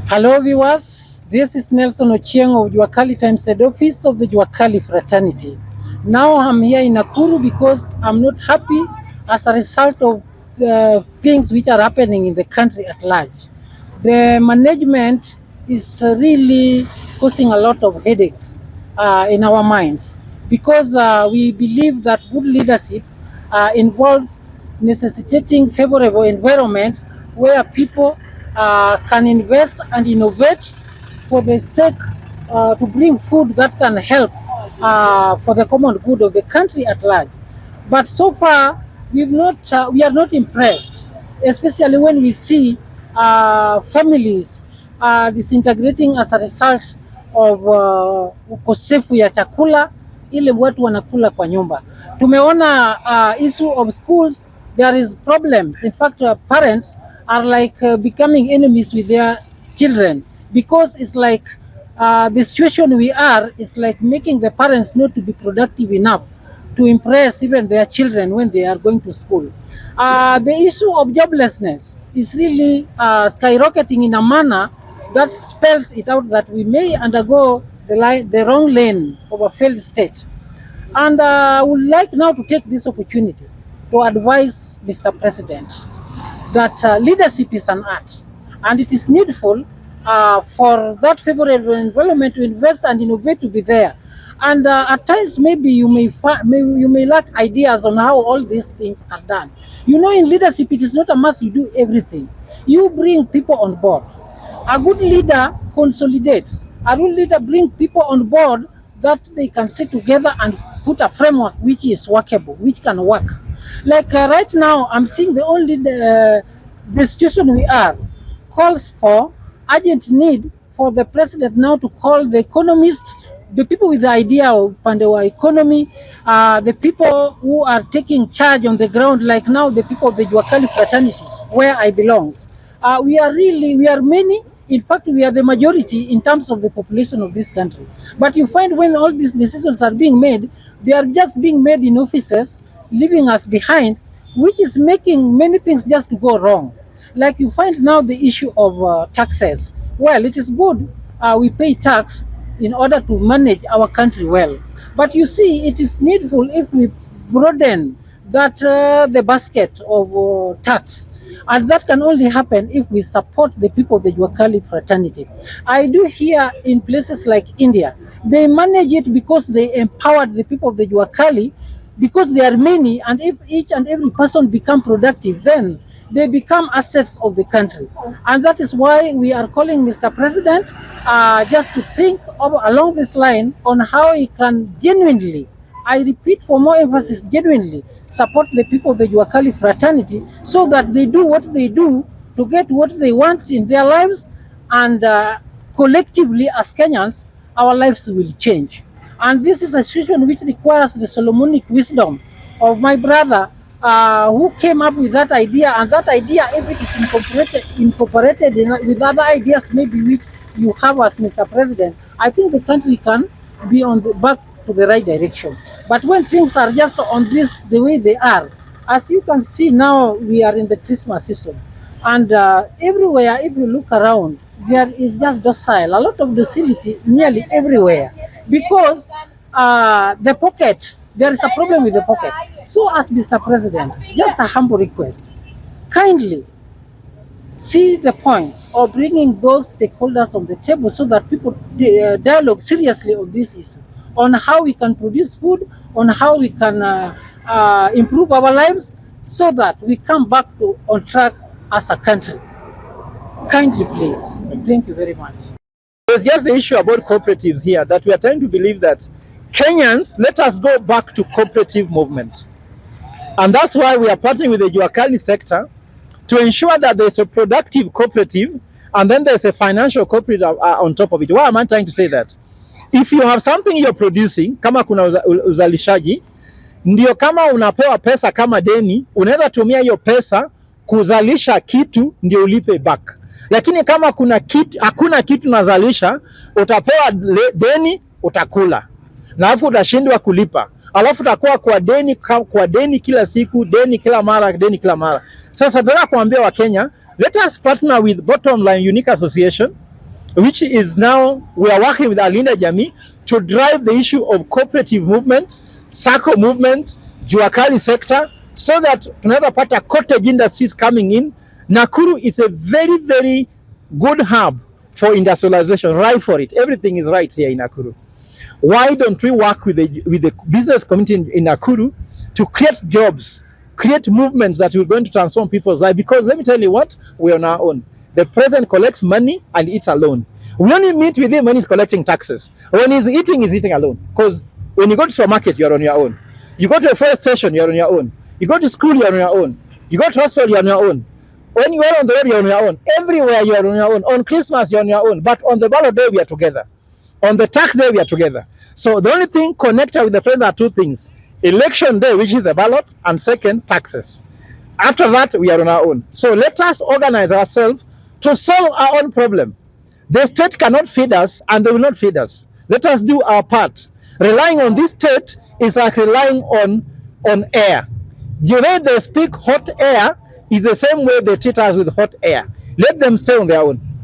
Hello viewers, this is Nelson Ochieng of Juakali Times Head Office of the Juakali Fraternity. Now I'm here in Nakuru because I'm not happy as a result of the things which are happening in the country at large. The management is really causing a lot of headaches in our minds because we believe that good leadership involves necessitating favorable environment where people can invest and innovate for the sake to bring food that can help for the common good of the country at large. But so far, we are not impressed, especially when we see families disintegrating as a result of ukosefu ya chakula ile watu wanakula kwa nyumba. Tumeona issue of schools, there is problems. In fact, parents are like becoming enemies with their children because it's like the situation we are is like making the parents not to be productive enough to impress even their children when they are going to school. The issue of joblessness is really skyrocketing in a manner that spells it out that we may undergo the wrong lane of a failed state. And I would like now to take this opportunity to advise Mr. President that leadership is an art, and it is needful for that favorable environment to invest and innovate to be there. And at times maybe you may lack ideas on how all these things are done. You know, in leadership it is not a must you do everything. You bring people on board. A good leader consolidates. A good leader brings people on board that they can sit together and put a framework which is workable, which can work. Like right now, I'm seeing the situation we are calls for urgent need for the president now to call the economists, the people with the idea of Pandewa economy, the people who are taking charge on the ground, like now the people of the Juakali fraternity, where I belongs. We are many. In fact, we are the majority in terms of the population of this country. But you find when all these decisions are being made, they are just being made in offices, leaving us behind, which is making many things just to go wrong. Like you find now the issue of taxes. Well, it is good we pay tax in order to manage our country well. But you see, it is needful if we broaden that the basket of tax. And that can only happen if we support the people of the Juakali fraternity. I do hear in places like India, they manage it because they empowered the people of the Juakali, because they are many, and if each and every person become productive, then they become assets of the country. And that is why we are calling Mr. President just to think along this line on how he can genuinely, I repeat for more emphasis, genuinely support the people of the Juakali fraternity so that they do what they do to get what they want in their lives, and collectively as Kenyans, our lives will change. And this is a situation which requires the Solomonic wisdom of my brother who came up with that idea, and that idea, if it is incorporated with other ideas maybe which you have as Mr. President, I think the country can be on the back to the right direction. But when things are just on this the way they are, as you can see now, we are in the Christmas season, and everywhere if you look around, there is just docile, a lot of docility nearly everywhere, because the pocket, there is a problem with the pocket. So as Mr. President, just a humble request, kindly see the point of bringing those stakeholders on the table so that people dialogue seriously on this issue, on how we can produce food, on how we can improve our lives so that we come back on track as a country. Kindly, please. Thank you very much. There's just the issue about cooperatives here, that we are trying to believe that Kenyans, let us go back to cooperative movement. And that's why we are partnering with the Juakali sector to ensure that there's a productive cooperative and then there's a financial cooperative on top of it. Why am I trying to say that? If you have something you're producing, kama kuna uzalishaji, ndio kama unapewa pesa kama deni, unaweza tumia hiyo pesa kuzalisha kitu ndio ulipe back. Lakini kama hakuna kitu nazalisha, utapewa deni, utakula. Na afu utashindwa kulipa. alafu takuwa kwa deni kila siku, deni kila mara. Sasa nataka kuambia Wakenya, let us partner with Bottom Line Unique Association, which is now we are working with Alinda Jamii to drive the issue of cooperative movement, sacco movement, jua kali sector, so that tunaweza pata cottage industries coming in. Nakuru is a very, very good hub for industrialization, right for it. Everything is right here in Nakuru. Why don't we work with the business community in Nakuru to create jobs, create movements that will going to transform people's life? Because let me tell you what, we're on our own. The president collects money and eats alone. We only meet with him when he's collecting taxes. When he's eating alone. Because when you go to supermarket, you're on your own. You go to a fire station, you're on your own. You go to school, you're on your own. You go to hospital, you're on your own. When you are on the road, you're on your own. Everywhere, you're on your own. On Christmas, you're on your own. But on the ballot day, we are together. On the tax day, we are together. So the only thing connected with the president are two things. Election day, which is the ballot, and second, taxes. After that, we are on our own. So let us organize ourselves to solve our own problem. The state cannot feed us, and they will not feed us. Let us do our part. Relying on this state is like relying on air. The way they speak hot air is the same way they treat us with hot air. Let them stay on their own.